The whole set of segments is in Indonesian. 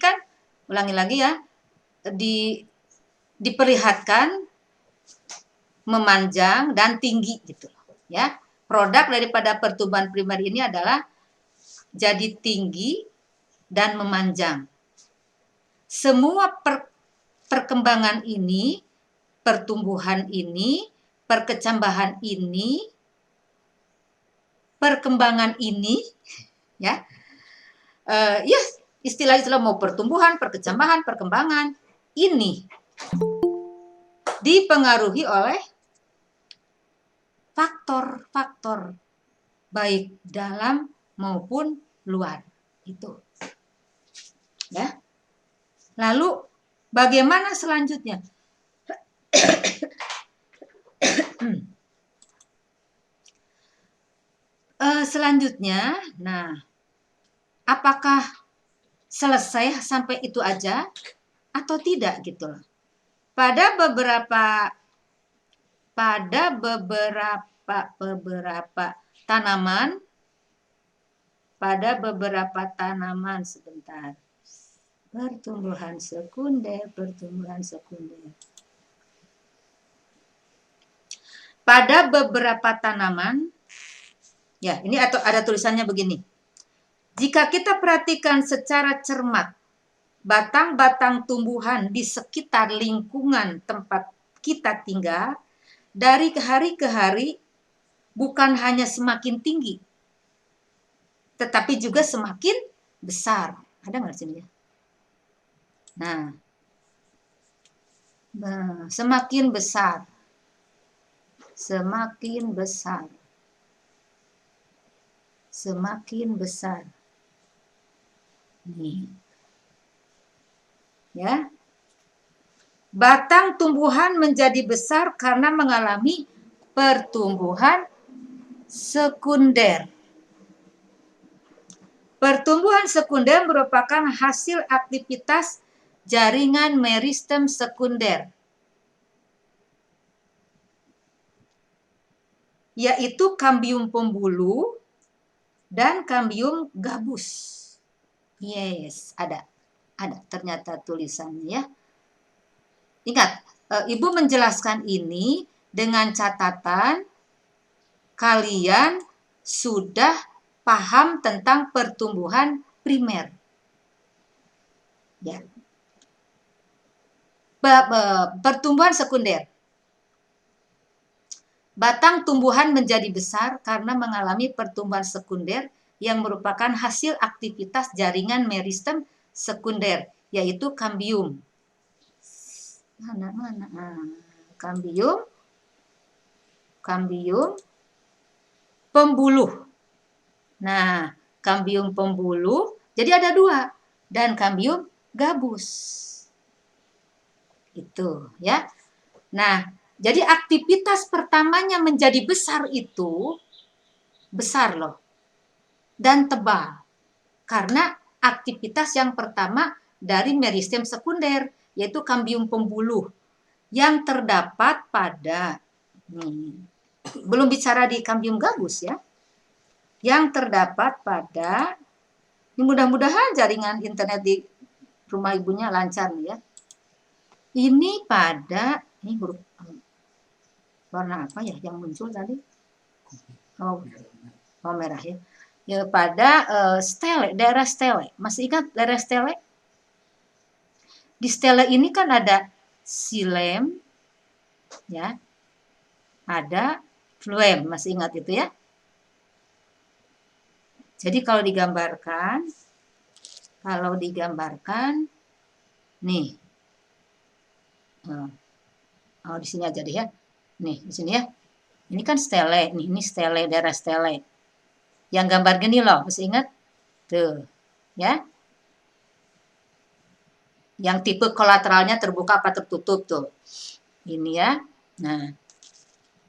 kan, ulangi lagi ya, diperlihatkan memanjang dan tinggi gitu ya. Produk daripada pertumbuhan primer ini adalah jadi tinggi dan memanjang. Semua perkembangan ini, pertumbuhan ini, perkecambahan ini, perkembangan ini, ya, ya istilah-istilah mau pertumbuhan, perkecambahan, perkembangan ini dipengaruhi oleh faktor-faktor baik dalam maupun luar itu, ya. Lalu bagaimana selanjutnya? Selanjutnya, nah, apakah selesai sampai itu aja atau tidak gitu loh? Pada beberapa tanaman, sebentar. Pertumbuhan sekunder. Pada beberapa tanaman, ya ini ada tulisannya begini. Jika kita perhatikan secara cermat, batang-batang tumbuhan di sekitar lingkungan tempat kita tinggal, dari hari ke hari bukan hanya semakin tinggi, tetapi juga semakin besar. Ada nggak sini ya? Nah, semakin besar. Nih. Ya. Batang tumbuhan menjadi besar karena mengalami pertumbuhan sekunder. Pertumbuhan sekunder merupakan hasil aktivitas jaringan meristem sekunder, yaitu kambium pembuluh dan kambium gabus. Yes, ada ternyata tulisannya ya. Ingat, Ibu menjelaskan ini dengan catatan kalian sudah paham tentang pertumbuhan primer. Ya. Pertumbuhan sekunder. Batang tumbuhan menjadi besar karena mengalami pertumbuhan sekunder yang merupakan hasil aktivitas jaringan meristem sekunder, yaitu kambium. Kambium pembuluh. Nah, kambium pembuluh, jadi ada 2, dan kambium gabus. Itu, ya. Nah, jadi aktivitas pertamanya menjadi besar itu, besar loh, dan tebal. Karena aktivitas yang pertama dari meristem sekunder, yaitu kambium pembuluh, yang terdapat pada, belum bicara di kambium gabus ya, yang terdapat pada, mudah-mudahan jaringan internet di rumah ibunya lancar nih ya. Ini pada, ini huruf warna apa ya yang muncul tadi? Oh merah ya. Ya pada stele, daerah stele. Masih ingat daerah stele? Di stele ini kan ada xilem, ya, ada phloem, masih ingat itu ya? Jadi kalau digambarkan, nih, di sini aja deh ya, nih di sini ya, ini kan stele, nih ini stele, daerah stele, yang gambar gini loh, masih ingat? Tuh, ya, yang tipe kolateralnya terbuka apa tertutup tuh. Ini ya. Nah,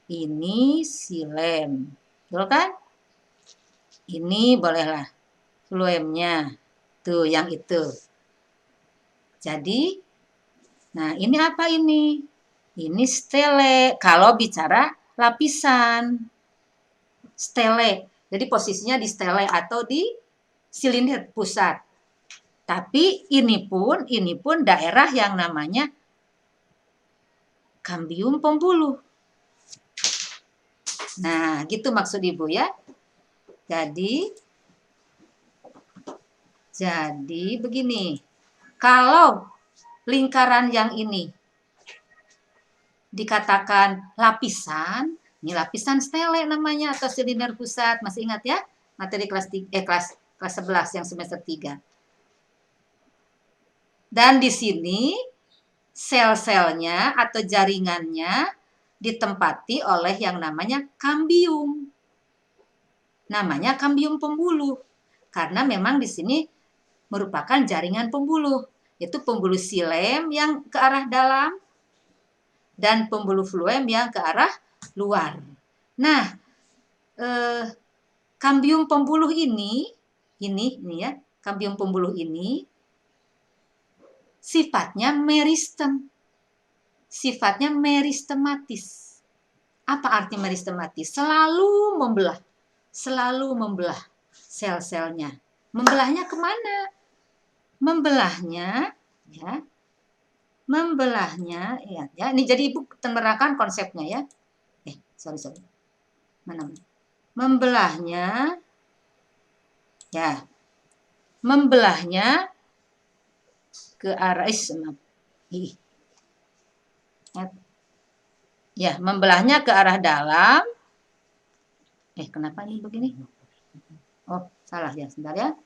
ini xilem. Betul kan? Ini bolehlah phloemnya. Tuh, yang itu. Jadi, nah ini apa ini? Ini stele. Kalau bicara lapisan. Stele. Jadi posisinya di stele atau di silinder pusat. Tapi ini pun daerah yang namanya kambium pembuluh. Nah, gitu maksud Ibu ya. Jadi begini. Kalau lingkaran yang ini dikatakan lapisan, ini lapisan stele namanya atau silinder pusat. Masih ingat ya? Materi kelas 11 yang semester 3. Dan di sini sel-selnya atau jaringannya ditempati oleh yang namanya kambium. Namanya kambium pembuluh. Karena memang di sini merupakan jaringan pembuluh. Itu pembuluh silem yang ke arah dalam dan pembuluh fluem yang ke arah luar. Nah, kambium pembuluh ini ya, kambium pembuluh ini sifatnya meristem. Sifatnya meristematis. Apa arti meristematis? Selalu membelah sel-selnya. Membelahnya kemana? Membelahnya ya. Ini jadi Ibu menerangkan konsepnya ya. Sorry. Mana? Membelahnya ke arah membelahnya ke arah dalam. Kenapa ini begini? Oh, salah ya, sebentar ya.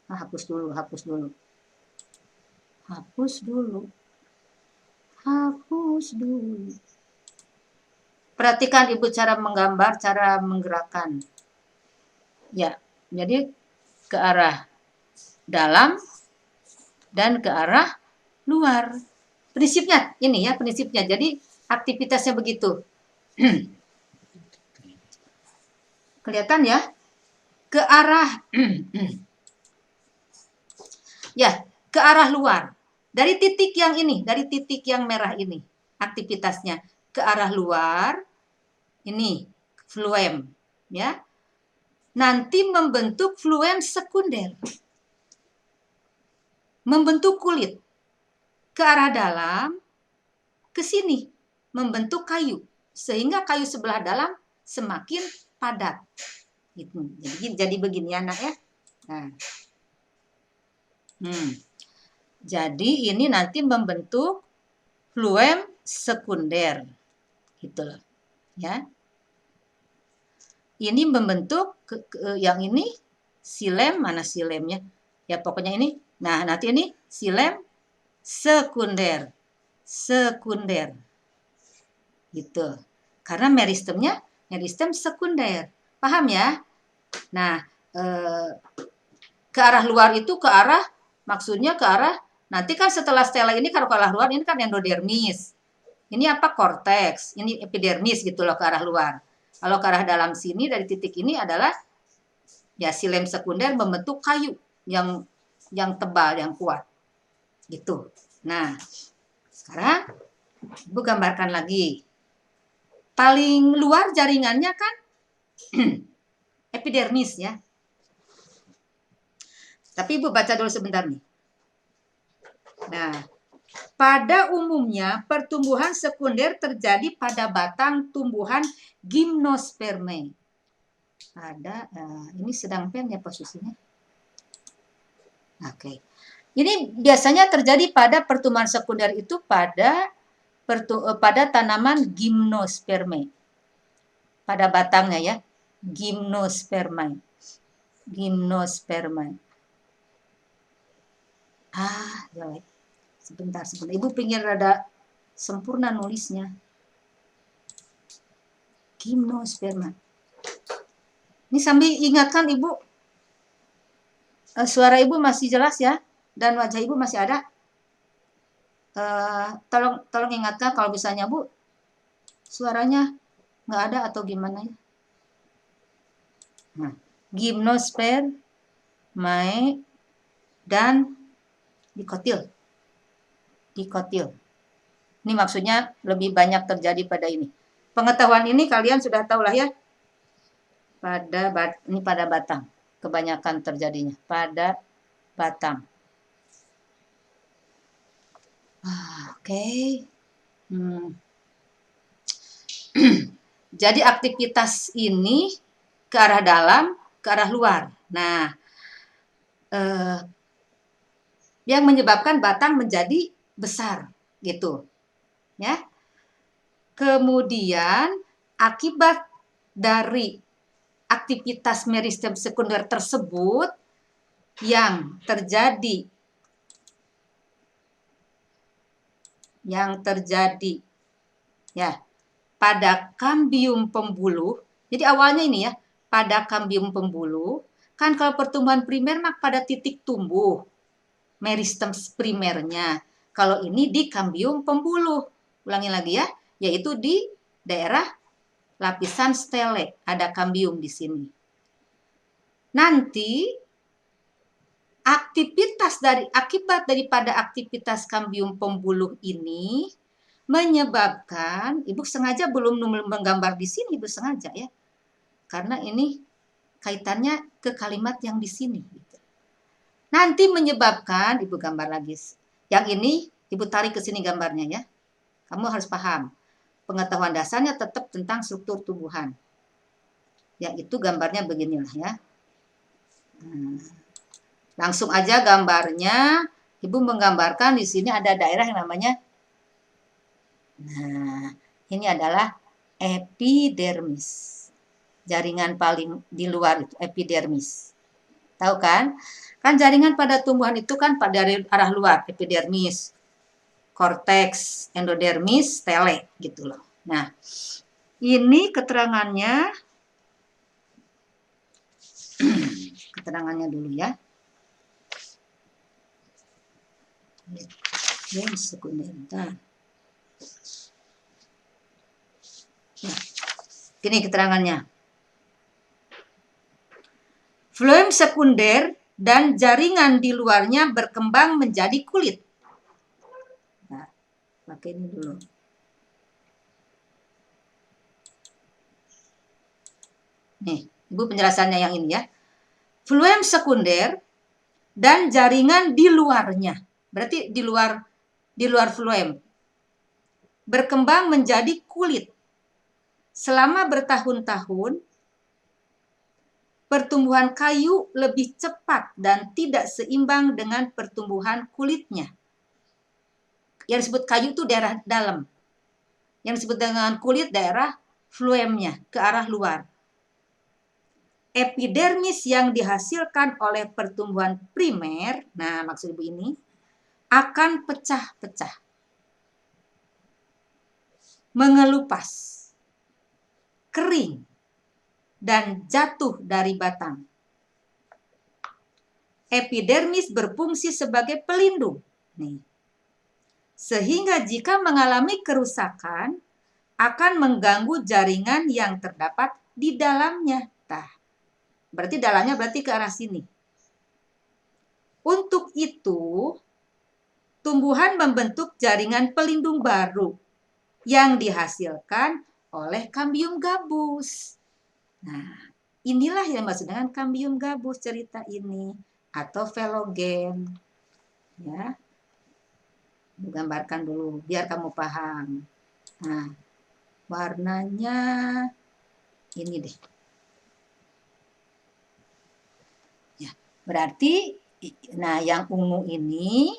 Hapus dulu. Perhatikan Ibu cara menggambar, cara menggerakkan. Ya, jadi ke arah dalam dan ke arah luar. Prinsipnya ini ya, prinsipnya. Jadi aktivitasnya begitu. Kelihatan ya? Ke arah ke arah luar. Dari titik yang ini, dari titik yang merah ini, aktivitasnya ke arah luar. Ini fluem, ya. Nanti membentuk fluem sekunder. Membentuk kulit. Ke arah dalam, ke sini, membentuk kayu. Sehingga kayu sebelah dalam semakin padat. Gitu. Jadi begini anak ya. Nah. Jadi ini nanti membentuk fluem sekunder. Gitu loh. Ya. Ini membentuk yang ini silem, mana silemnya? Ya pokoknya ini. Nah, nanti ini silem sekunder. Gitu. Karena meristem sekunder. Paham ya? Nah, ke arah luar itu maksudnya ke arah, nanti kan setelah stela ini kalau ke arah luar ini kan endodermis. Ini apa? Korteks. Ini epidermis gitu loh ke arah luar. Kalau ke arah dalam sini dari titik ini adalah ya silem sekunder membentuk kayu yang tebal, yang kuat. Gitu. Nah, sekarang Ibu gambarkan lagi. Paling luar jaringannya kan epidermis ya. Tapi Ibu baca dulu sebentar nih. Nah, pada umumnya pertumbuhan sekunder terjadi pada batang tumbuhan gimnosperme. Ini sedang pen ya posisinya. Oke. Ini biasanya terjadi pada pertumbuhan sekunder itu pada tanaman gimnosperme. Pada batangnya ya. Gimnosperma. Jelek. Sebentar. Ibu pengen rada sempurna nulisnya. Gimnosperma. Ini sambil ingatkan Ibu, suara Ibu masih jelas ya, dan wajah Ibu masih ada. Tolong ingatkan kalau misalnya Bu, suaranya nggak ada atau gimana ya. Nah, gimnospermae dan dikotil. Ini maksudnya lebih banyak terjadi pada ini. Pengetahuan ini kalian sudah tahu lah ya. Ini pada batang. Kebanyakan terjadinya pada batang. Oke. Jadi aktivitas ini ke arah dalam, ke arah luar. Nah, yang menyebabkan batang menjadi besar gitu. Ya. Kemudian akibat dari aktivitas meristem sekunder tersebut yang terjadi ya pada kambium pembuluh. Jadi awalnya ini ya, pada kambium pembuluh, kan kalau pertumbuhan primer mak pada titik tumbuh, meristem primernya. Kalau ini di kambium pembuluh, ulangi lagi ya, yaitu di daerah lapisan stele, ada kambium di sini. Nanti akibat daripada aktivitas kambium pembuluh ini menyebabkan, Ibu sengaja belum menggambar di sini, Ibu sengaja ya. Karena ini kaitannya ke kalimat yang di sini. Nanti menyebabkan, Ibu gambar lagi. Yang ini Ibu tarik ke sini gambarnya ya. Kamu harus paham. Pengetahuan dasarnya tetap tentang struktur tumbuhan. Yaitu gambarnya beginilah ya. Langsung aja gambarnya. Ibu menggambarkan di sini ada daerah yang namanya. Nah, ini adalah epidermis. Jaringan paling di luar itu epidermis. Tahu kan? Kan jaringan pada tumbuhan itu kan dari arah luar, epidermis, korteks, endodermis, stele gitu loh. Nah, ini keterangannya dulu ya. Sekunder. Ini keterangannya. Floem sekunder dan jaringan di luarnya berkembang menjadi kulit. Nah, pakai ini dulu. Nih, Ibu penjelasannya yang ini ya. Floem sekunder dan jaringan di luarnya. Berarti di luar floem. Berkembang menjadi kulit. Selama bertahun-tahun, pertumbuhan kayu lebih cepat dan tidak seimbang dengan pertumbuhan kulitnya. Yang disebut kayu itu daerah dalam. Yang disebut dengan kulit daerah floemnya, ke arah luar. Epidermis yang dihasilkan oleh pertumbuhan primer, nah maksud Ibu ini, akan pecah-pecah. Mengelupas, kering, dan jatuh dari batang. Epidermis berfungsi sebagai pelindung. Nih. Sehingga jika mengalami kerusakan, akan mengganggu jaringan yang terdapat di dalamnya. Nah, berarti dalamnya berarti ke arah sini. Untuk itu, tumbuhan membentuk jaringan pelindung baru yang dihasilkan oleh kambium gabus. Nah, inilah yang dimaksud dengan kambium gabus cerita ini atau velogen. Ya. Gambarkan dulu biar kamu paham. Nah, warnanya ini deh. Ya, berarti nah yang ungu ini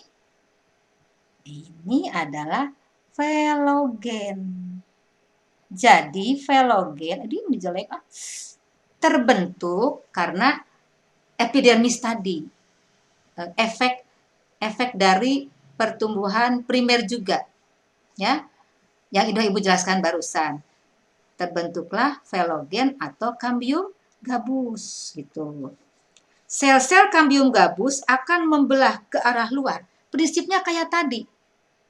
adalah velogen. Jadi velogen, ini jelek terbentuk karena epidermis tadi. Efek dari pertumbuhan primer juga. Ya. Yang Ibu jelaskan barusan. Terbentuklah velogen atau kambium gabus gitu. Sel-sel kambium gabus akan membelah ke arah luar. Prinsipnya kayak tadi.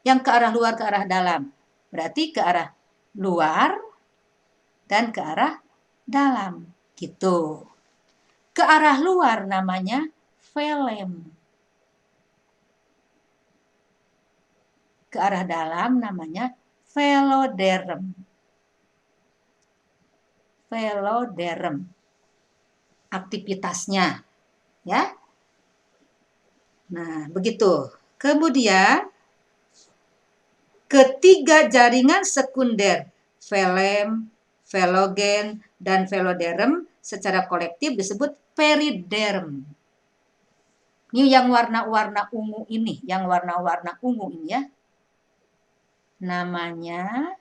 Yang ke arah luar, ke arah dalam. Berarti ke arah luar dan ke arah dalam. Gitu. Ke arah luar namanya velem. Ke arah dalam namanya veloderm. Veloderm. aktivitasnya, ya. Nah, begitu. Kemudian ketiga jaringan sekunder, velem, velogen, dan veloderm secara kolektif disebut periderm. Ini yang warna-warna ungu ini, ya. Namanya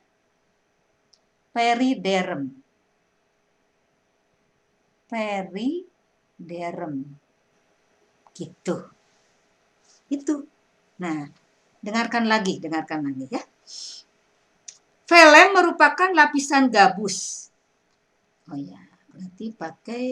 periderm. Periderm. Gitu. Itu. Nah, dengarkan lagi ya. Velem merupakan lapisan gabus. Oh ya, berarti pakai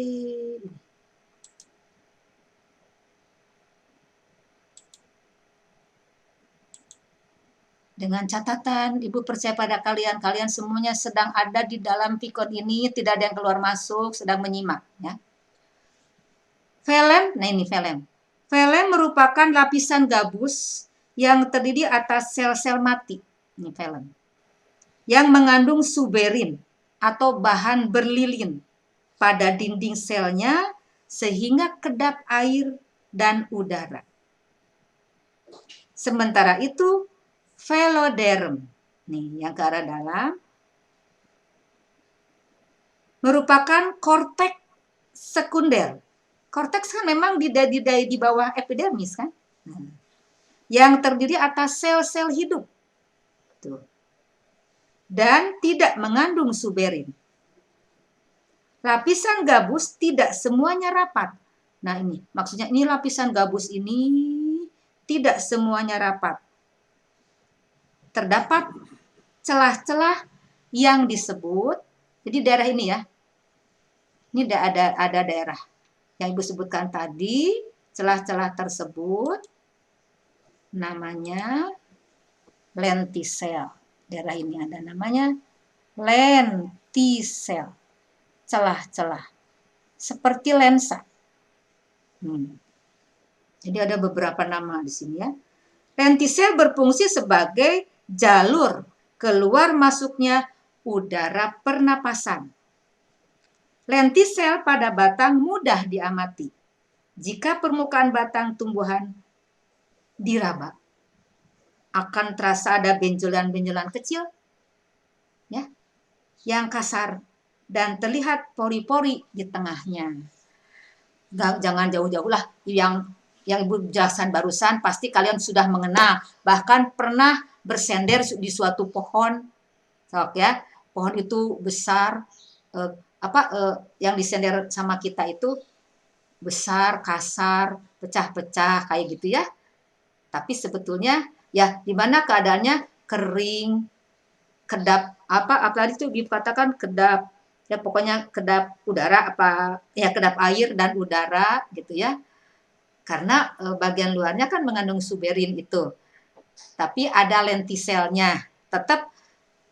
dengan catatan, Ibu percaya pada kalian semuanya sedang ada di dalam Vicon ini, tidak ada yang keluar masuk, sedang menyimak, ya. Velem, nah ini velem. Velem merupakan lapisan gabus yang terdiri atas sel-sel mati, ini velem, yang mengandung suberin atau bahan berlilin pada dinding selnya sehingga kedap air dan udara. Sementara itu, veloderm, nih yang ke arah dalam, merupakan korteks sekunder. Korteks kan memang di bawah epidermis kan, yang terdiri atas sel-sel hidup, tuh, dan tidak mengandung suberin. Lapisan gabus tidak semuanya rapat. Nah ini, maksudnya ini lapisan gabus ini tidak semuanya rapat. Terdapat celah-celah yang disebut, jadi daerah ini ya, ini ada daerah yang Ibu sebutkan tadi, celah-celah tersebut namanya lentisel. Daerah ini ada namanya lentisel. Celah-celah. Seperti lensa. Jadi ada beberapa nama di sini ya. Lentisel berfungsi sebagai jalur keluar masuknya udara pernapasan. Lentisel pada batang mudah diamati. Jika permukaan batang tumbuhan diraba, akan terasa ada benjolan-benjolan kecil, ya, yang kasar dan terlihat pori-pori di tengahnya. Jangan jauh-jauh lah, yang Ibu jelaskan barusan pasti kalian sudah mengenal, bahkan pernah bersender di suatu pohon, ya, pohon itu besar, yang disender sama kita itu besar, kasar, pecah-pecah kayak gitu ya. Tapi sebetulnya ya di mana keadaannya kering, kedap apalagi itu dikatakan kedap, ya pokoknya kedap udara kedap air dan udara gitu ya. Karena bagian luarnya kan mengandung suberin itu. Tapi ada lentiselnya. Tetap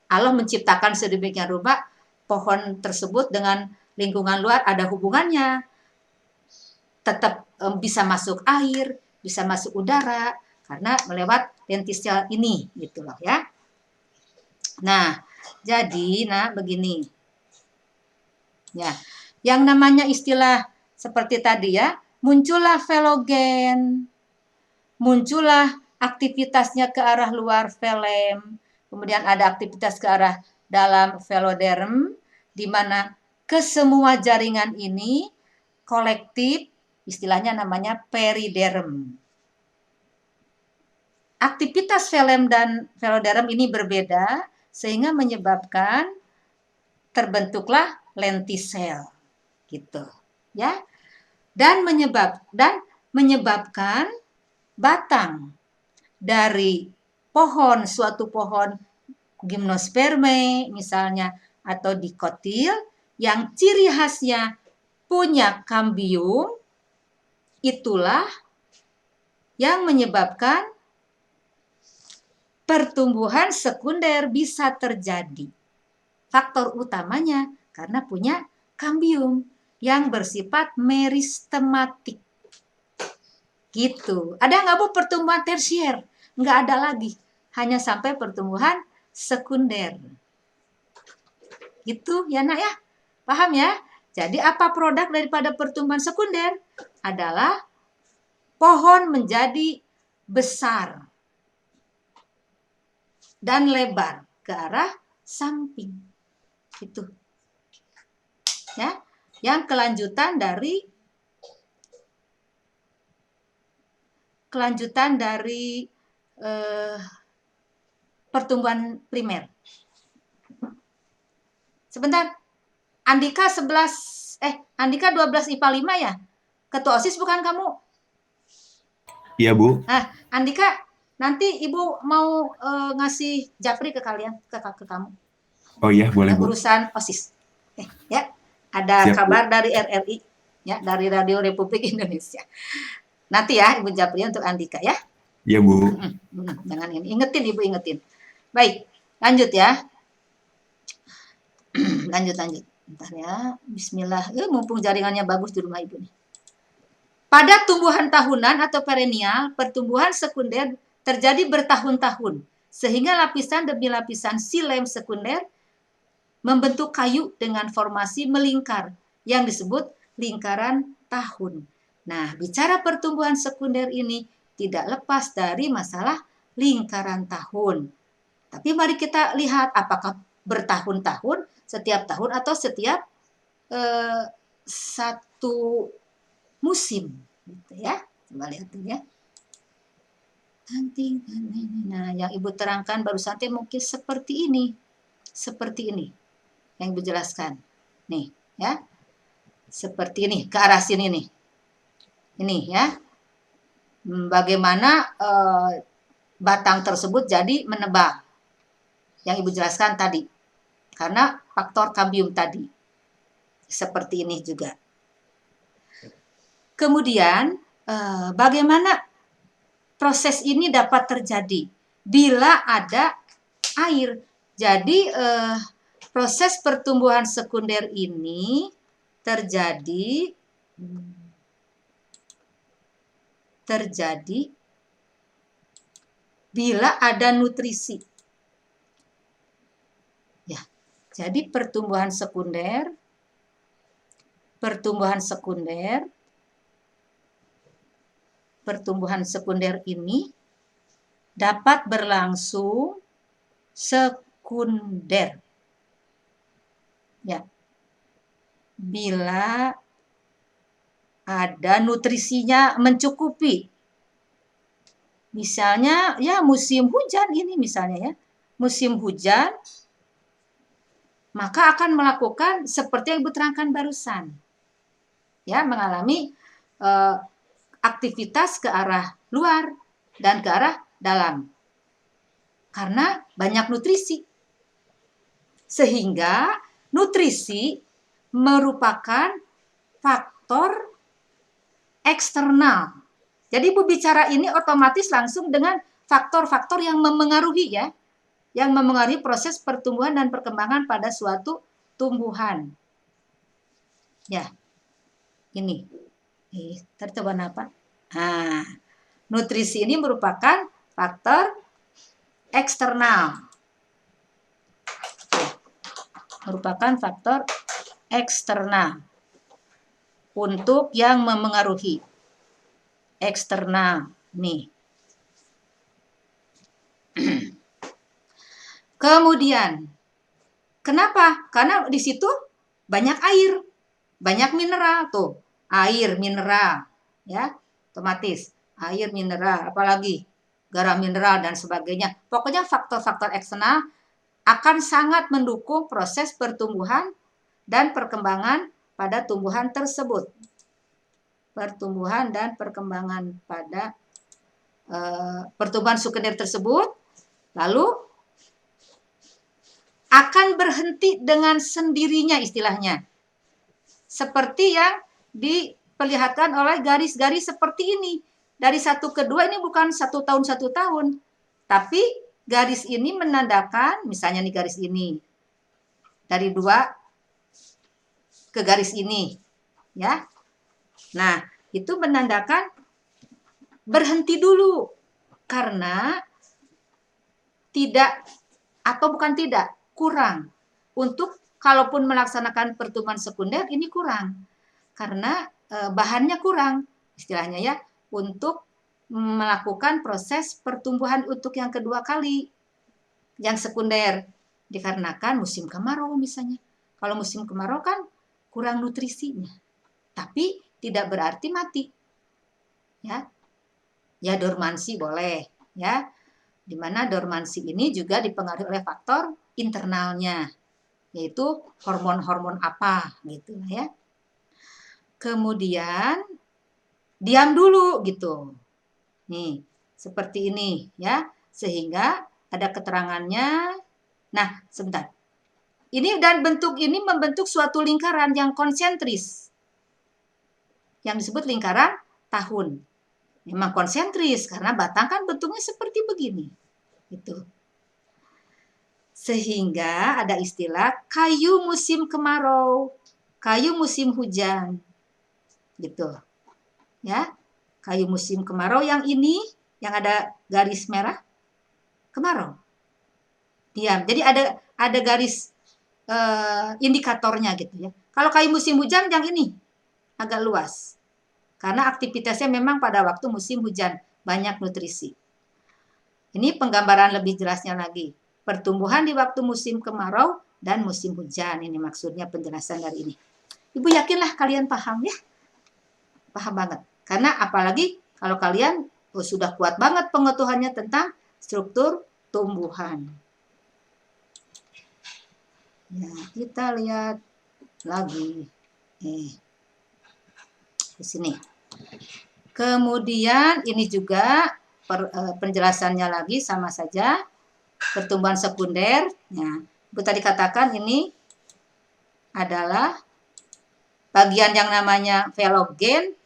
Allah menciptakan sedemikian rupa pohon tersebut dengan lingkungan luar ada hubungannya. Tetap bisa masuk air, bisa masuk udara karena melewat lentisel ini gitu loh ya. Nah, jadi begini. Ya. Yang namanya istilah seperti tadi ya, muncullah velogen, muncullah aktivitasnya ke arah luar velem, kemudian ada aktivitas ke arah dalam veloderm, di mana kesemua jaringan ini kolektif, istilahnya namanya periderm. Aktivitas velem dan veloderm ini berbeda, sehingga menyebabkan terbentuklah lentisel, gitu, ya. Dan menyebabkan batang dari suatu pohon gimnosperme misalnya atau dikotil yang ciri khasnya punya kambium, itulah yang menyebabkan pertumbuhan sekunder bisa terjadi. Faktor utamanya karena punya kambium yang bersifat meristematik. Gitu. Ada nggak Bu pertumbuhan tersier? Nggak ada lagi. Hanya sampai pertumbuhan sekunder. Gitu ya Nak ya? Paham ya? Jadi apa produk daripada pertumbuhan sekunder? Adalah pohon menjadi besar dan lebar ke arah samping. Itu. Ya, yang kelanjutan dari pertumbuhan primer. Sebentar. Andika 12 IPA 5 ya? Ketua OSIS bukan kamu? Iya, Bu. Nah, Andika, nanti Ibu mau ngasih japri ke kalian, ke kamu. Oh iya, boleh, Bu. Urusan OSIS. Ya, ada Siap, Bu. kabar dari RRI, ya, dari Radio Republik Indonesia. Nanti ya, Ibu japri untuk Andika ya. Iya, Bu. Jangan ini, ingetin Ibu, ingetin. Baik, lanjut ya. lanjut. Bentar ya, bismillah. Mumpung jaringannya bagus di rumah Ibu nih. Pada tumbuhan tahunan atau perennial, pertumbuhan sekunder terjadi bertahun-tahun, sehingga lapisan demi lapisan silem sekunder membentuk kayu dengan formasi melingkar, yang disebut lingkaran tahun. Nah, bicara pertumbuhan sekunder ini tidak lepas dari masalah lingkaran tahun. Tapi mari kita lihat apakah bertahun-tahun, setiap tahun atau setiap satu musim, gitu ya. Coba lihat tuh ya. Nah, yang Ibu terangkan baru saja mungkin seperti ini. Seperti ini. Yang Ibu jelaskan. Nih, ya. Seperti ini, ke arah sini nih. Ini ya. Bagaimana batang tersebut jadi menebal. Yang Ibu jelaskan tadi. Karena faktor kambium tadi. Seperti ini juga. Kemudian, bagaimana proses ini dapat terjadi? Bila ada air. Jadi, proses pertumbuhan sekunder ini terjadi bila ada nutrisi. Ya, jadi pertumbuhan sekunder ini dapat berlangsung sekunder. Ya. Bila ada nutrisinya mencukupi. Misalnya ya musim hujan ini misalnya ya. Musim hujan maka akan melakukan seperti yang Ibu terangkan barusan. Ya, mengalami aktivitas ke arah luar dan ke arah dalam. Karena banyak nutrisi. Sehingga nutrisi merupakan faktor eksternal. Jadi Ibu bicara ini otomatis langsung dengan faktor-faktor yang memengaruhi ya. Yang memengaruhi proses pertumbuhan dan perkembangan pada suatu tumbuhan. Ya. Ini. Tercoba apa? Nah, nutrisi ini merupakan faktor eksternal. Merupakan faktor eksternal untuk yang memengaruhi. Eksternal. Nih. Kemudian, kenapa? Karena di situ banyak air, banyak mineral tuh. Air, mineral, ya, otomatis. Air, mineral, apalagi garam mineral dan sebagainya. Pokoknya faktor-faktor eksternal akan sangat mendukung proses pertumbuhan dan perkembangan pada tumbuhan tersebut. Pertumbuhan dan perkembangan pada pertumbuhan sekunder tersebut, lalu akan berhenti dengan sendirinya istilahnya. Seperti yang diperlihatkan oleh garis-garis seperti ini. Dari 1 ke 2 ini bukan 1 tahun, tapi garis ini menandakan, misalnya nih garis ini. Dari 2 ke garis ini. Ya. Nah, itu menandakan berhenti dulu. Karena kurang untuk kalaupun melaksanakan pertumbuhan sekunder ini kurang. Karena bahannya kurang, istilahnya ya, untuk melakukan proses pertumbuhan untuk yang kedua kali. Yang sekunder dikarenakan musim kemarau misalnya. Kalau musim kemarau kan kurang nutrisinya. Tapi tidak berarti mati. Ya. Ya dormansi boleh, ya. Di mana dormansi ini juga dipengaruhi oleh faktor internalnya, yaitu hormon-hormon apa gitu ya. Kemudian diam dulu gitu. Nih, seperti ini ya. Sehingga ada keterangannya. Nah, sebentar. Ini dan bentuk ini membentuk suatu lingkaran yang konsentris. Yang disebut lingkaran tahun. Memang konsentris karena batang kan bentuknya seperti begini. Gitu. Sehingga ada istilah kayu musim kemarau, kayu musim hujan. Gitu. Ya. Kayu musim kemarau yang ini yang ada garis merah kemarau. Diam. Jadi ada garis indikatornya gitu ya. Kalau kayu musim hujan yang ini agak luas. Karena aktivitasnya memang pada waktu musim hujan banyak nutrisi. Ini penggambaran lebih jelasnya lagi. Pertumbuhan di waktu musim kemarau dan musim hujan. Ini maksudnya penjelasan dari ini. Ibu yakinlah kalian paham ya. Paham banget. Karena apalagi kalau kalian sudah kuat banget pengetahuannya tentang struktur tumbuhan. Ya, kita lihat lagi. Di sini. Kemudian ini juga penjelasannya lagi sama saja. Pertumbuhan sekunder. Ya, Ibu tadi katakan ini adalah bagian yang namanya velogen.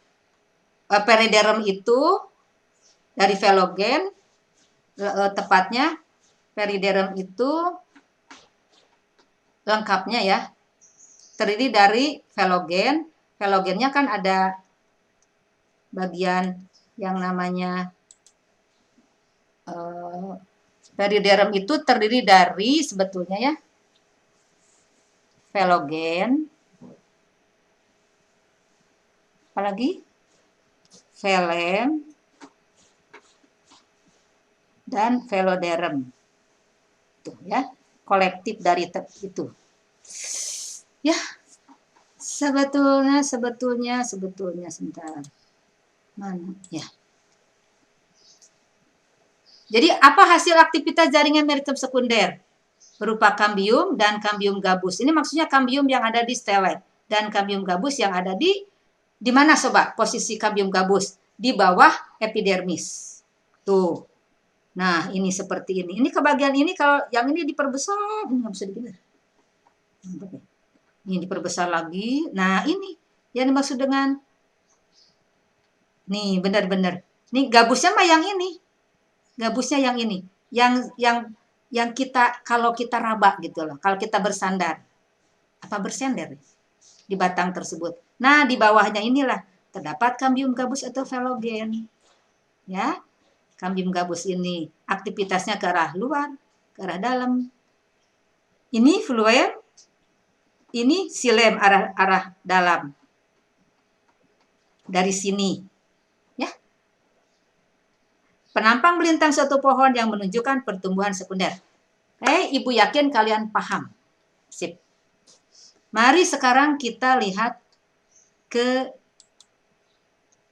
Periderm itu dari velogen, tepatnya periderm itu lengkapnya ya, terdiri dari velogen. Velogennya kan ada bagian yang namanya periderm itu terdiri dari sebetulnya ya, velogen, apalagi velem, dan veloderm. Tuh ya, kolektif dari itu. Ya, sebetulnya sebentar. Mana? Ya. Jadi apa hasil aktivitas jaringan meritem sekunder? Berupa kambium dan kambium gabus. Ini maksudnya kambium yang ada di stelet dan kambium gabus yang ada di mana coba posisi kambium gabus? Di bawah epidermis. Tuh. Nah, ini seperti ini. Ini kebagian ini kalau yang ini diperbesar, ini nggak bisa dipindah. Ini diperbesar lagi. Nah, ini yang dimaksud dengan nih, benar-benar. Nih gabusnya mah yang ini. Gabusnya yang ini. Yang kita kalau kita raba gitu loh. Kalau kita bersandar. Apa bersender di batang tersebut. Nah, di bawahnya inilah terdapat kambium gabus atau velogen. Ya. Kambium gabus ini aktivitasnya ke arah luar, ke arah dalam. Ini fluem, ini silem arah dalam. Dari sini. Ya. Penampang melintang suatu pohon yang menunjukkan pertumbuhan sekunder. Ibu yakin kalian paham. Sip. Mari sekarang kita lihat ke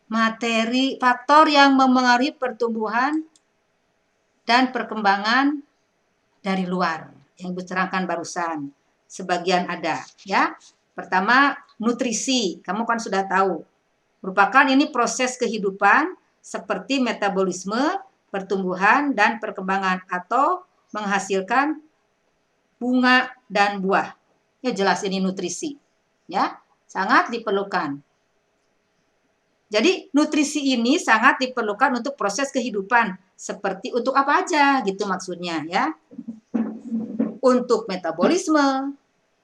materi faktor yang memengaruhi pertumbuhan dan perkembangan dari luar yang Ibu terangkan barusan. Sebagian ada ya. Pertama, nutrisi. Kamu kan sudah tahu. Merupakan ini proses kehidupan seperti metabolisme, pertumbuhan dan perkembangan atau menghasilkan bunga dan buah. Ya jelas ini nutrisi. Ya, sangat diperlukan. Jadi nutrisi ini sangat diperlukan untuk proses kehidupan. Seperti untuk apa aja gitu maksudnya ya. Untuk metabolisme,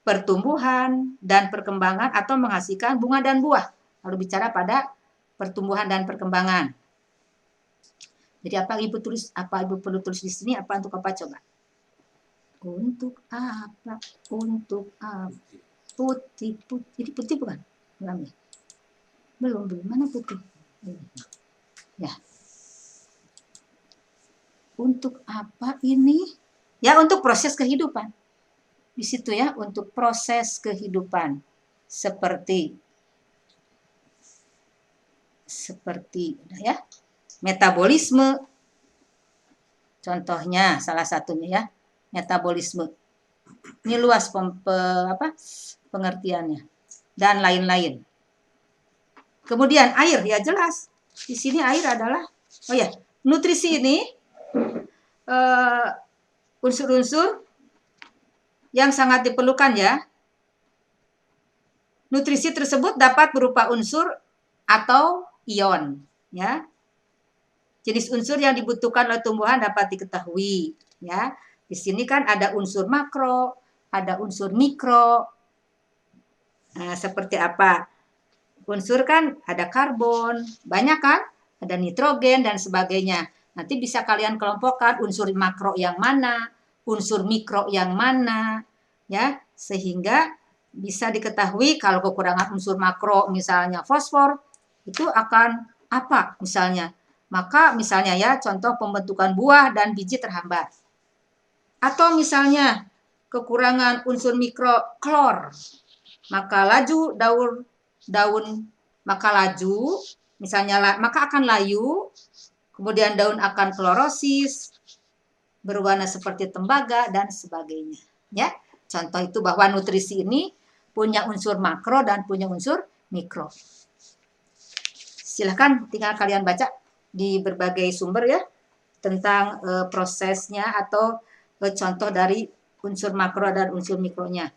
pertumbuhan, dan perkembangan atau menghasilkan bunga dan buah. Lalu bicara pada pertumbuhan dan perkembangan. Jadi apa Ibu tulis? Apa Ibu perlu tulis di sini? Apa untuk apa coba? Untuk apa? Untuk apa? Putih. Ini putih bukan? Belum ya? Belum. Mana putih? Ya. Untuk apa ini? Ya, untuk proses kehidupan. Di situ ya, untuk proses kehidupan. Seperti ya, metabolisme. Contohnya, salah satunya ya, metabolisme. Ini luas pengertiannya. Dan lain-lain. Kemudian air, ya jelas. Di sini air adalah, oh ya, nutrisi ini unsur-unsur yang sangat diperlukan ya. Nutrisi tersebut dapat berupa unsur atau ion, ya. Jenis unsur yang dibutuhkan oleh tumbuhan dapat diketahui, ya. Di sini kan ada unsur makro, ada unsur mikro. Nah, seperti apa? Unsur kan ada karbon, banyak kan? Ada nitrogen dan sebagainya. Nanti bisa kalian kelompokkan unsur makro yang mana, unsur mikro yang mana, ya, sehingga bisa diketahui kalau kekurangan unsur makro misalnya fosfor itu akan apa misalnya. Maka misalnya ya contoh pembentukan buah dan biji terhambat. Atau misalnya kekurangan unsur mikro klor, maka laju daun maka laju misalnya maka akan layu, kemudian daun akan klorosis, berwarna seperti tembaga dan sebagainya, ya. Contoh itu bahwa nutrisi ini punya unsur makro dan punya unsur mikro. Silahkan tinggal kalian baca di berbagai sumber ya tentang prosesnya atau contoh dari unsur makro dan unsur mikronya.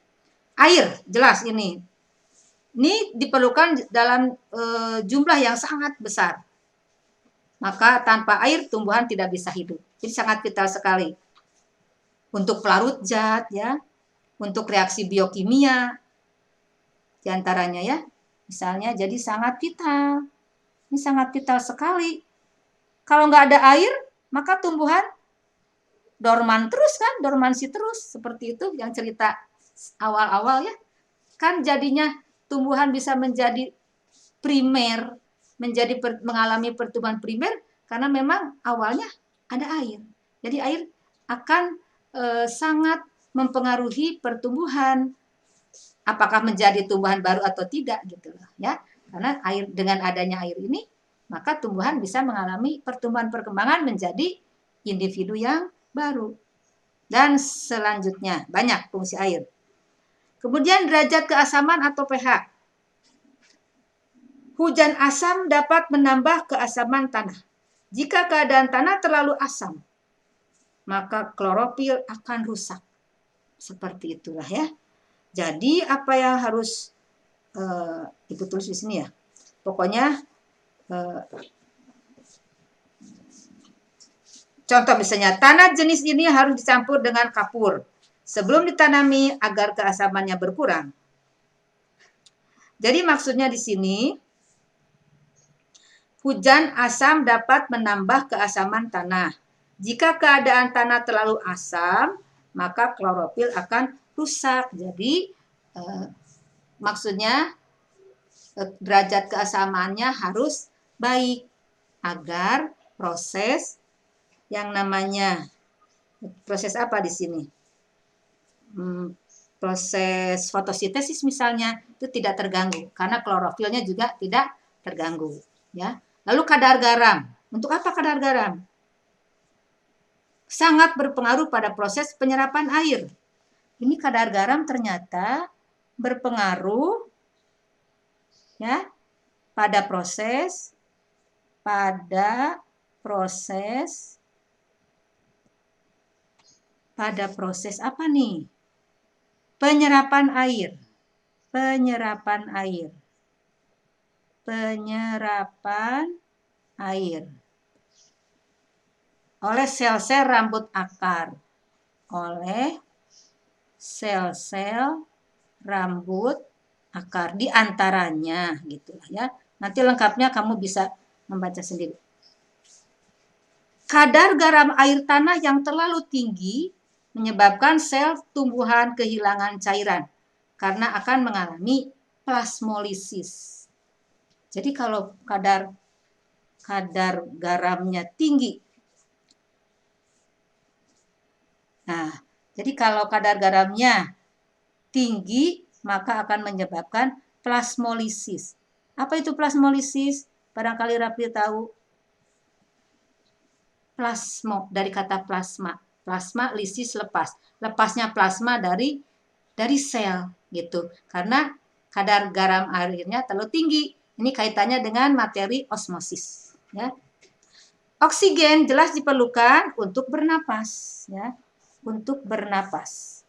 Air, jelas ini. Ini diperlukan dalam jumlah yang sangat besar. Maka tanpa air tumbuhan tidak bisa hidup. Jadi sangat vital sekali. Untuk pelarut zat ya, untuk reaksi biokimia diantaranya ya. Misalnya jadi sangat vital. Ini sangat vital sekali. Kalau nggak ada air, maka tumbuhan dorman terus kan, dormansi terus. Seperti itu yang cerita awal-awal ya. Kan jadinya tumbuhan bisa menjadi primer, mengalami pertumbuhan primer karena memang awalnya ada air. Jadi air akan sangat mempengaruhi pertumbuhan. Apakah menjadi tumbuhan baru atau tidak gitu loh ya. Karena dengan adanya air ini maka tumbuhan bisa mengalami pertumbuhan perkembangan menjadi individu yang baru. Dan selanjutnya banyak fungsi air. Kemudian derajat keasaman atau pH. Hujan asam dapat menambah keasaman tanah. Jika keadaan tanah terlalu asam, maka klorofil akan rusak. Seperti itulah ya. Jadi apa yang harus Ibu tulis di sini ya. Pokoknya contoh misalnya tanah jenis ini harus dicampur dengan kapur sebelum ditanami agar keasamannya berkurang. Jadi maksudnya di sini hujan asam dapat menambah keasaman tanah. Jika keadaan tanah terlalu asam, maka klorofil akan rusak. Jadi maksudnya derajat keasamannya harus baik agar proses yang namanya proses apa di sini? Proses fotosintesis misalnya itu tidak terganggu karena klorofilnya juga tidak terganggu, ya. Lalu kadar garam. Untuk apa kadar garam? Sangat berpengaruh pada proses penyerapan air. Ini kadar garam ternyata berpengaruh ya pada proses apa nih? Penyerapan air. Oleh sel-sel rambut akar. Di antaranya gitu ya. Nanti lengkapnya kamu bisa membaca sendiri. Kadar garam air tanah yang terlalu tinggi menyebabkan sel tumbuhan kehilangan cairan karena akan mengalami plasmolisis. Jadi kalau kadar garamnya tinggi. Nah, jadi kalau kadar garamnya tinggi, maka akan menyebabkan plasmolisis. Apa itu plasmolisis? Barangkali Raffi tahu. Plasmo, dari kata plasma. Plasma, lisis, lepas. Lepasnya plasma dari sel, gitu. Karena kadar garam airnya terlalu tinggi. Ini kaitannya dengan materi osmosis. Ya. Oksigen jelas diperlukan untuk bernapas. Ya. Untuk bernapas.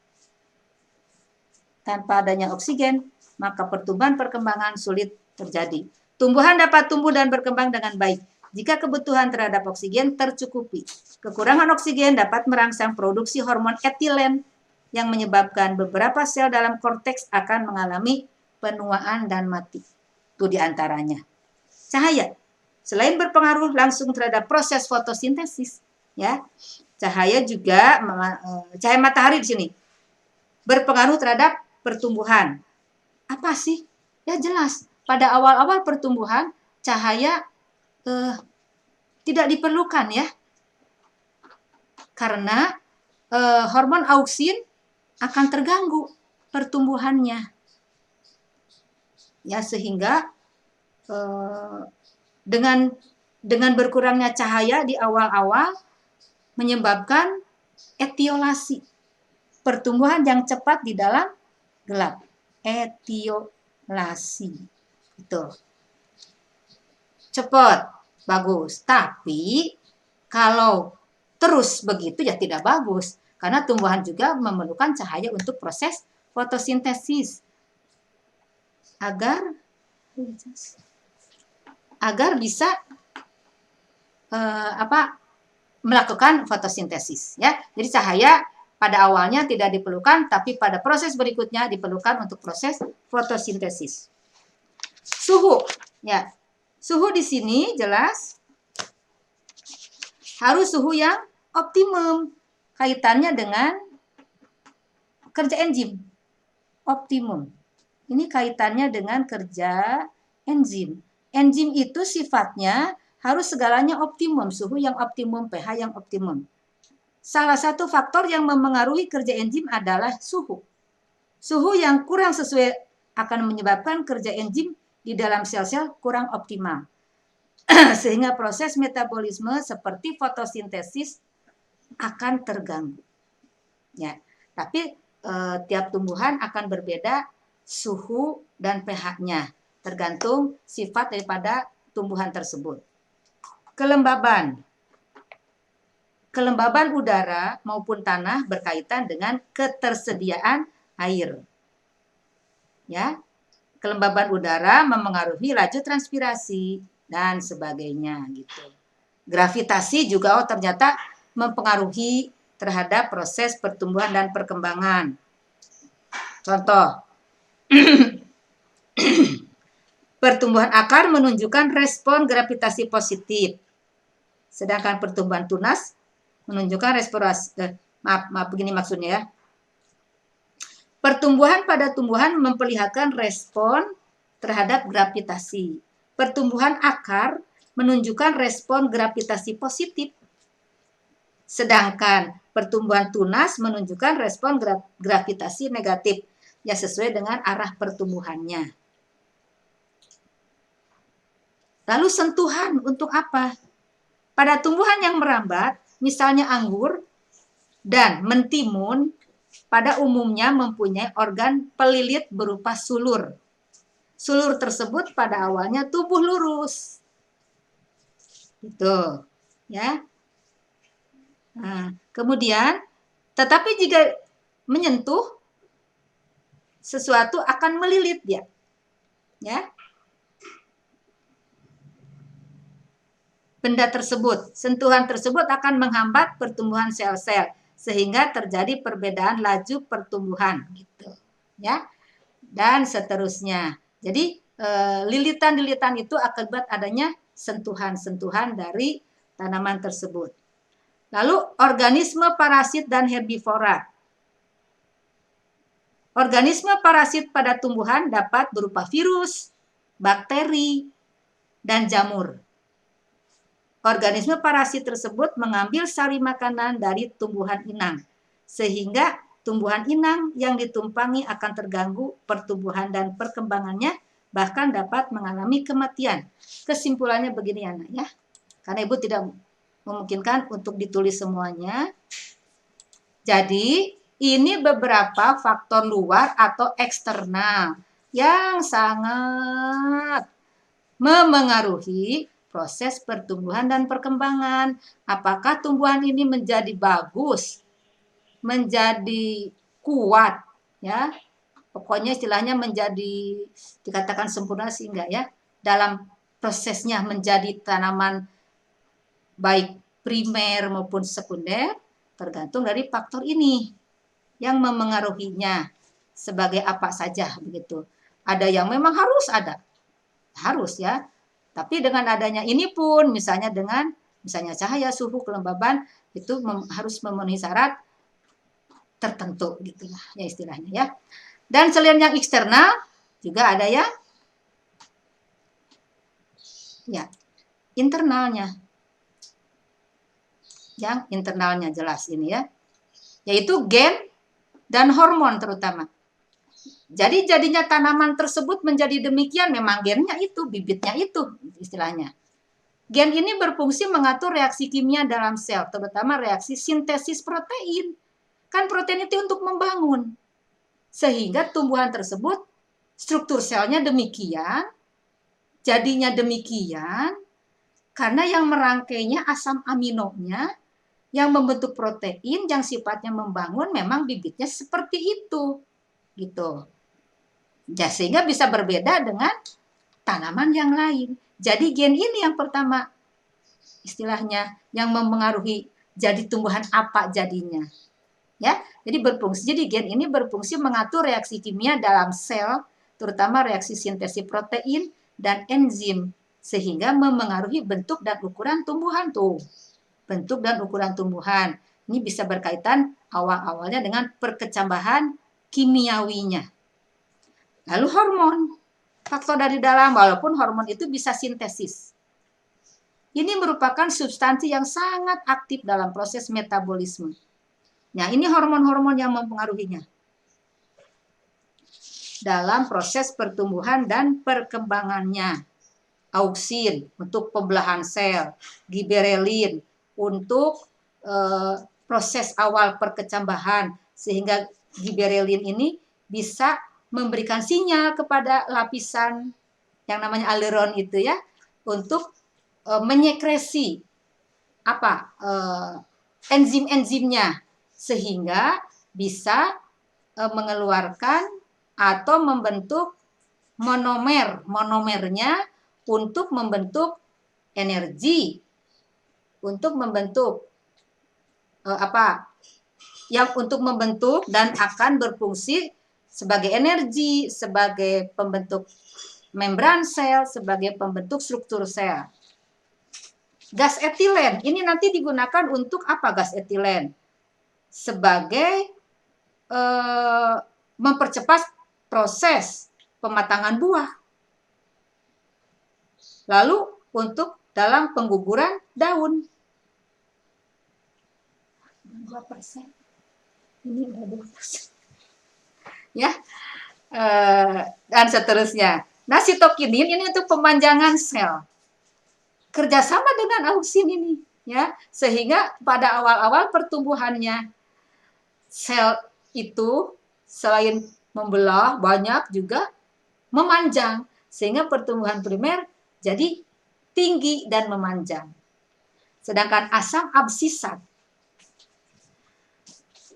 Tanpa adanya oksigen, maka pertumbuhan perkembangan sulit terjadi. Tumbuhan dapat tumbuh dan berkembang dengan baik jika kebutuhan terhadap oksigen tercukupi. Kekurangan oksigen dapat merangsang produksi hormon etilen yang menyebabkan beberapa sel dalam korteks akan mengalami penuaan dan mati. Itu diantaranya. Cahaya. Selain berpengaruh langsung terhadap proses fotosintesis, ya, cahaya juga cahaya matahari di sini berpengaruh terhadap pertumbuhan. Apa sih? Ya jelas, pada awal-awal pertumbuhan cahaya tidak diperlukan ya. Karena hormon auksin akan terganggu pertumbuhannya. Ya sehingga dengan berkurangnya cahaya di awal-awal menyebabkan etiolasi. Pertumbuhan yang cepat di dalam gelap. Etiolasi. Itu. Cepat, bagus. Tapi kalau terus begitu ya tidak bagus. Karena tumbuhan juga memerlukan cahaya untuk proses fotosintesis. Agar bisa melakukan fotosintesis. Ya. Jadi cahaya pada awalnya tidak diperlukan, tapi pada proses berikutnya diperlukan untuk proses fotosintesis. Suhu, ya, suhu di sini jelas harus suhu yang optimum, kaitannya dengan kerja enzim. Optimum. Ini kaitannya dengan kerja enzim. Enzim itu sifatnya harus segalanya optimum, suhu yang optimum, pH yang optimum. Salah satu faktor yang memengaruhi kerja enzim adalah suhu. Suhu yang kurang sesuai akan menyebabkan kerja enzim di dalam sel-sel kurang optimal. Sehingga proses metabolisme seperti fotosintesis akan terganggu. Ya, tapi tiap tumbuhan akan berbeda suhu dan pH-nya, tergantung sifat daripada tumbuhan tersebut. Kelembaban. Kelembaban udara maupun tanah berkaitan dengan ketersediaan air. Ya, kelembaban udara memengaruhi laju transpirasi dan sebagainya gitu. Gravitasi juga ternyata mempengaruhi terhadap proses pertumbuhan dan perkembangan. Contoh, pertumbuhan akar menunjukkan respon gravitasi positif. Sedangkan pertumbuhan tunas menunjukkan maaf begini maksudnya ya. Pertumbuhan pada tumbuhan memperlihatkan respon terhadap gravitasi. Pertumbuhan akar menunjukkan respon gravitasi positif. Sedangkan pertumbuhan tunas menunjukkan respon gravitasi negatif. Ya sesuai dengan arah pertumbuhannya. Lalu sentuhan untuk apa? Pada tumbuhan yang merambat, misalnya anggur dan mentimun, pada umumnya mempunyai organ pelilit berupa sulur. Sulur tersebut pada awalnya tumbuh lurus. Itu, ya. Nah, kemudian, tetapi jika menyentuh sesuatu akan melilit dia. Ya. Benda tersebut, sentuhan tersebut akan menghambat pertumbuhan sel-sel sehingga terjadi perbedaan laju pertumbuhan gitu. Ya. Dan seterusnya. Jadi lilitan-lilitan itu akibat adanya sentuhan-sentuhan dari tanaman tersebut. Lalu organisme parasit dan herbivora. Organisme parasit pada tumbuhan dapat berupa virus, bakteri, dan jamur. Organisme parasit tersebut mengambil sari makanan dari tumbuhan inang, sehingga tumbuhan inang yang ditumpangi akan terganggu pertumbuhan dan perkembangannya, bahkan dapat mengalami kematian. Kesimpulannya begini anak ya, karena Ibu tidak memungkinkan untuk ditulis semuanya. Jadi ini beberapa faktor luar atau eksternal yang sangat memengaruhi proses pertumbuhan dan perkembangan. Apakah tumbuhan ini menjadi bagus, menjadi kuat, ya. Pokoknya istilahnya menjadi dikatakan sempurna sih enggak ya. Dalam prosesnya menjadi tanaman baik primer maupun sekunder tergantung dari faktor ini yang memengaruhinya sebagai apa saja begitu. Ada yang memang harus ya. Tapi dengan adanya ini pun misalnya cahaya, suhu, kelembaban itu harus memenuhi syarat tertentu gitu ya istilahnya ya. Dan selain yang eksternal juga ada yang ya internalnya. Yang internalnya jelas ini ya. Yaitu gen dan hormon terutama. Jadi jadinya tanaman tersebut menjadi demikian memang gennya itu, bibitnya itu istilahnya. Gen ini berfungsi mengatur reaksi kimia dalam sel, terutama reaksi sintesis protein. Kan protein itu untuk membangun. Sehingga tumbuhan tersebut struktur selnya demikian, jadinya demikian, karena yang merangkainya asam aminonya, yang membentuk protein yang sifatnya membangun memang bibitnya seperti itu gitu ya, sehingga bisa berbeda dengan tanaman yang lain. Jadi gen ini yang pertama istilahnya yang mempengaruhi jadi tumbuhan apa jadinya ya. Jadi gen ini berfungsi mengatur reaksi kimia dalam sel, terutama reaksi sintesis protein dan enzim, sehingga memengaruhi bentuk dan ukuran tumbuhan tuh. Bentuk dan ukuran tumbuhan. Ini bisa berkaitan awal-awalnya dengan perkecambahan kimiawinya. Lalu hormon, faktor dari dalam, walaupun hormon itu bisa sintesis. Ini merupakan substansi yang sangat aktif dalam proses metabolisme. Nah, ini hormon-hormon yang mempengaruhinya dalam proses pertumbuhan dan perkembangannya. Auksin untuk pembelahan sel, giberelin untuk proses awal perkecambahan, sehingga giberelin ini bisa memberikan sinyal kepada lapisan yang namanya aleron itu ya, untuk menyekresi enzim-enzimnya, sehingga bisa mengeluarkan atau membentuk monomernya untuk membentuk energi, untuk membentuk untuk membentuk dan akan berfungsi sebagai energi, sebagai pembentuk membran sel, sebagai pembentuk struktur sel. Gas etilen ini nanti digunakan untuk apa gas etilen? Sebagai mempercepat proses pematangan buah. Lalu untuk dalam pengguguran daun. 2%. Ini udah 2%. Ya. Dan seterusnya. Nah, sitokinin ini untuk pemanjangan sel. Kerjasama dengan auksin ini, ya, sehingga pada awal-awal pertumbuhannya sel itu selain membelah banyak juga memanjang, sehingga pertumbuhan primer jadi tinggi dan memanjang. Sedangkan asam absisat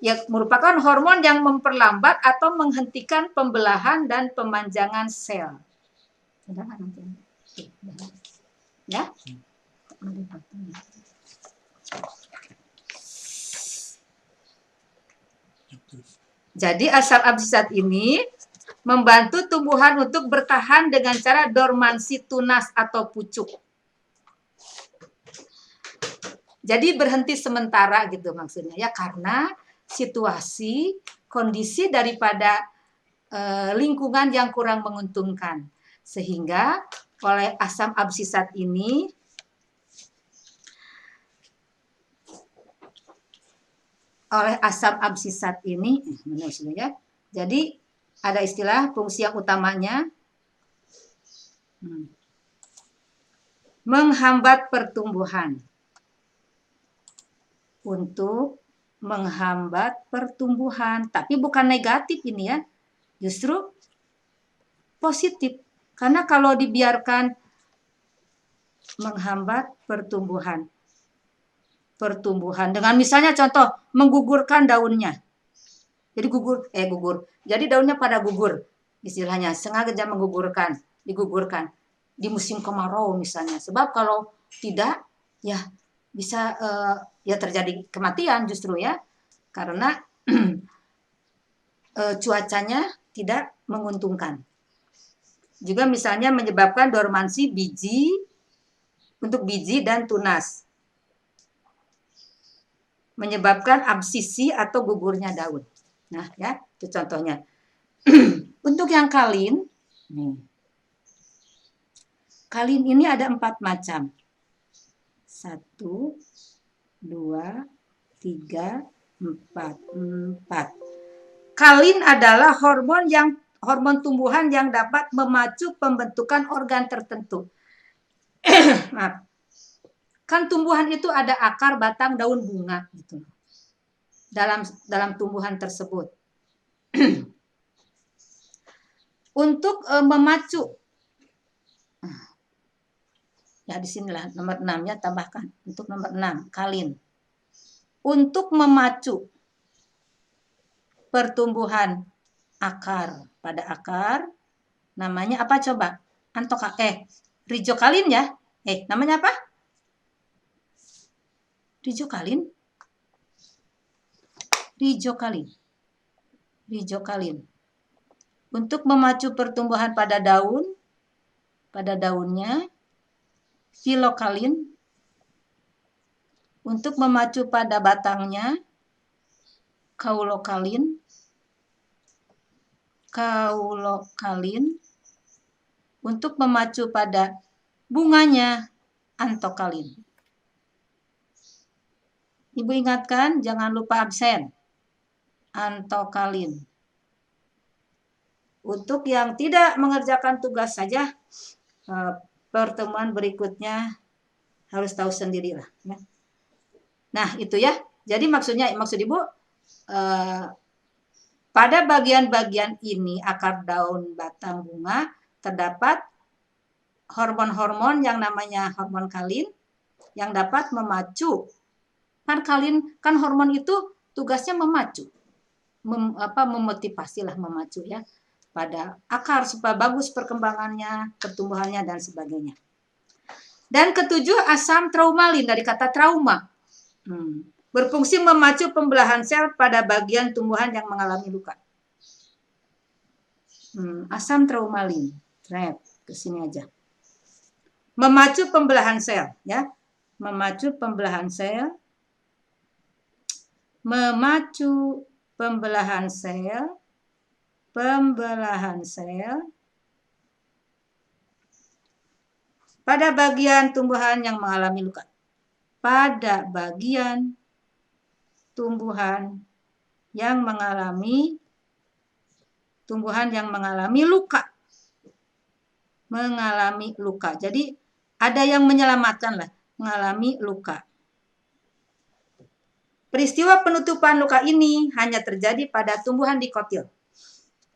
yang merupakan hormon yang memperlambat atau menghentikan pembelahan dan pemanjangan sel. Ya. Jadi asam absisat ini membantu tumbuhan untuk bertahan dengan cara dormansi tunas atau pucuk. Jadi berhenti sementara gitu maksudnya ya, karena situasi, kondisi daripada lingkungan yang kurang menguntungkan. Sehingga oleh asam absisat ini ya. Jadi ada istilah fungsi yang utamanya menghambat pertumbuhan. Untuk menghambat pertumbuhan, tapi bukan negatif ini ya, justru positif. Karena kalau dibiarkan menghambat pertumbuhan dengan misalnya contoh menggugurkan daunnya. Jadi gugur. Jadi daunnya pada gugur. Istilahnya sengaja digugurkan di musim kemarau misalnya. Sebab kalau tidak ya bisa ya terjadi kematian justru ya. Karena cuacanya tidak menguntungkan. Juga misalnya menyebabkan dormansi biji untuk biji dan tunas. Menyebabkan absisi atau gugurnya daun. Nah, ya, itu contohnya. Untuk yang kalin, kalin ini ada 4 macam. 1, 2, 3, 4. Kalin adalah hormon tumbuhan yang dapat memacu pembentukan organ tertentu. Maaf. Kan tumbuhan itu ada akar, batang, daun, bunga gitu. Dalam tumbuhan tersebut. Untuk memacu. Ya di sinilah nomor 6 ya, tambahkan. Untuk nomor 6, kalin. Untuk memacu pertumbuhan akar, pada akar namanya apa coba? Rijokalin ya. Namanya apa? Rijokalin. Untuk memacu pertumbuhan pada daunnya, filokalin. Untuk memacu pada batangnya, kaulokalin. Untuk memacu pada bunganya, antokalin. Ibu ingatkan, jangan lupa absen. Antokalin. Untuk yang tidak mengerjakan tugas saja, pertemuan berikutnya harus tahu sendirilah. Ya. Nah, itu ya. Jadi maksud Ibu, pada bagian-bagian ini, akar, daun, batang, bunga, terdapat hormon-hormon yang namanya hormon kalin yang dapat memacu. Kan hormon itu tugasnya memacu. Memotivasi lah, memacu ya. Pada akar supaya bagus perkembangannya, pertumbuhannya dan sebagainya. Dan ketujuh, asam traumalin dari kata trauma. Berfungsi memacu pembelahan sel pada bagian tumbuhan yang mengalami luka. Asam traumalin. Ke sini aja. Memacu pembelahan sel ya. Memacu pembelahan sel pada bagian tumbuhan yang mengalami luka. Pada bagian tumbuhan yang mengalami luka. Mengalami luka. Jadi ada yang menyelamatkan lah, mengalami luka. Peristiwa penutupan luka ini hanya terjadi pada tumbuhan dikotil.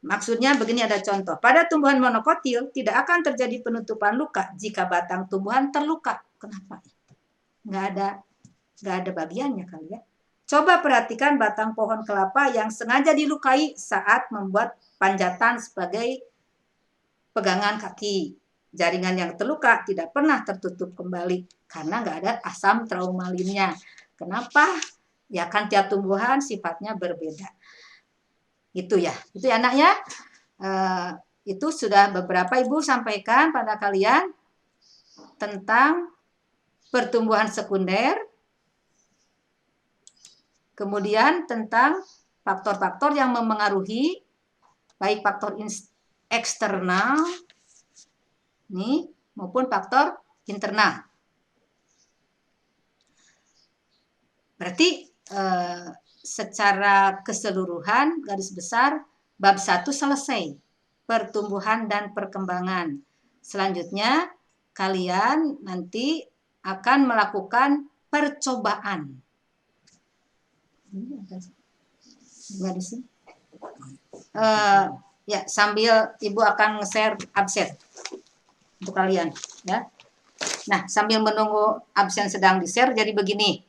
Maksudnya begini, ada contoh. Pada tumbuhan monokotil tidak akan terjadi penutupan luka jika batang tumbuhan terluka. Kenapa? Nggak ada bagiannya kali ya. Coba perhatikan batang pohon kelapa yang sengaja dilukai saat membuat panjatan sebagai pegangan kaki. Jaringan yang terluka tidak pernah tertutup kembali karena nggak ada asam traumalinnya. Kenapa? Ya kan tiap tumbuhan sifatnya berbeda. Itu ya anaknya. Itu sudah beberapa Ibu sampaikan pada kalian tentang pertumbuhan sekunder, Kemudian tentang faktor-faktor yang memengaruhi, baik faktor eksternal nih maupun faktor internal. Berarti secara keseluruhan garis besar bab 1 selesai. Pertumbuhan dan perkembangan. Selanjutnya kalian nanti akan melakukan percobaan. Ya, sambil Ibu akan nge-share absen untuk kalian ya. Nah, sambil menunggu absen sedang di-share, jadi begini.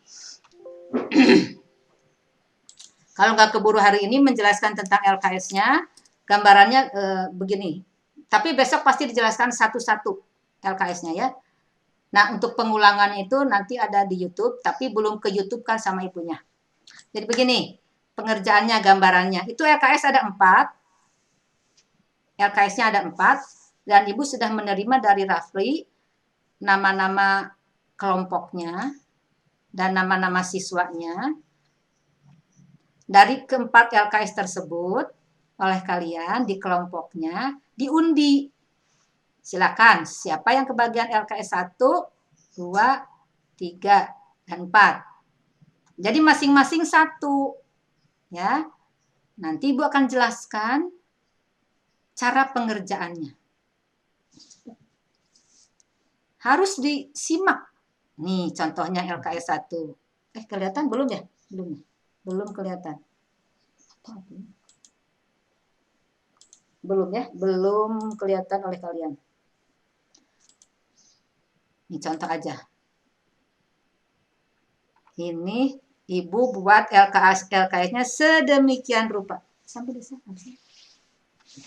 Kalau nggak keburu hari ini menjelaskan tentang LKS-nya, gambarannya begini. Tapi besok pasti dijelaskan satu-satu LKS-nya ya. Nah, untuk pengulangan itu nanti ada di YouTube, tapi belum ke YouTube kan sama ibunya. Jadi begini, pengerjaannya, gambarannya. Itu LKS ada 4. LKS-nya ada 4. Dan Ibu sudah menerima dari Rafli nama-nama kelompoknya dan nama-nama siswanya. Dari keempat LKS tersebut, oleh kalian di kelompoknya diundi. Silakan, siapa yang kebagian LKS 1, 2, 3, dan 4. Jadi masing-masing 1. Ya. Nanti Ibu akan jelaskan cara pengerjaannya. Harus disimak. Nih contohnya LKS 1. Kelihatan belum ya? Belum. Belum kelihatan. Belum ya? Belum kelihatan oleh kalian. Ini contoh aja. Ini Ibu buat LKS-nya sedemikian rupa. Sampai di sana.